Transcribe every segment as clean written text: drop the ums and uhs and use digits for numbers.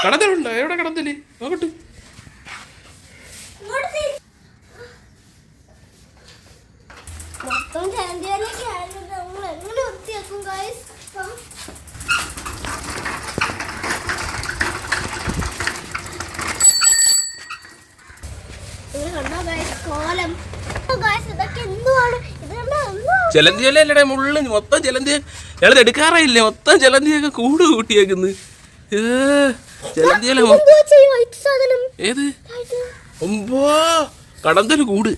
കടന്തലുണ്ടോ? എവിടെ കടന്തല്? നോക്കട്ടെ. മൊത്തം ചാന്തിയാലൊക്കെ ആയിരുന്നു. നമ്മൾ എങ്ങനെ വൃത്തിയാക്കും ഗൈസ്? ജലന്തിയല്ലേ മുള്ളു മൊത്തം ജലന്തിയ. ഞങ്ങളത് എടുക്കാറായില്ലേ? മൊത്തം ജലന്തിയൊക്കെ കൂട് കൂട്ടിയേക്കുന്നു. ജലന്തിയല്ല ഏത് ഒമ്പോ കടന്തല് കൂട്.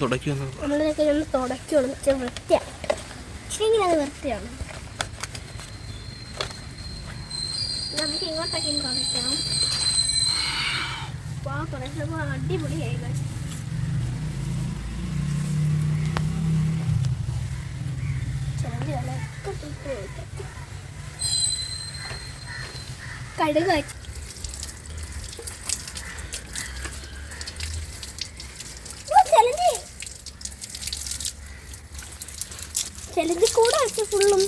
തുടയ്ക്കണം. നമുക്ക് ഇങ്ങോട്ടൊക്കെ തുടയ്ക്കാം. അടിപൊളിയായി കടുക് ചെലന്തി കൂടെ വെച്ച ഫുള്ളും.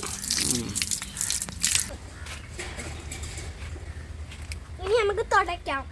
ഇനി നമുക്ക് തുടയ്ക്കാം.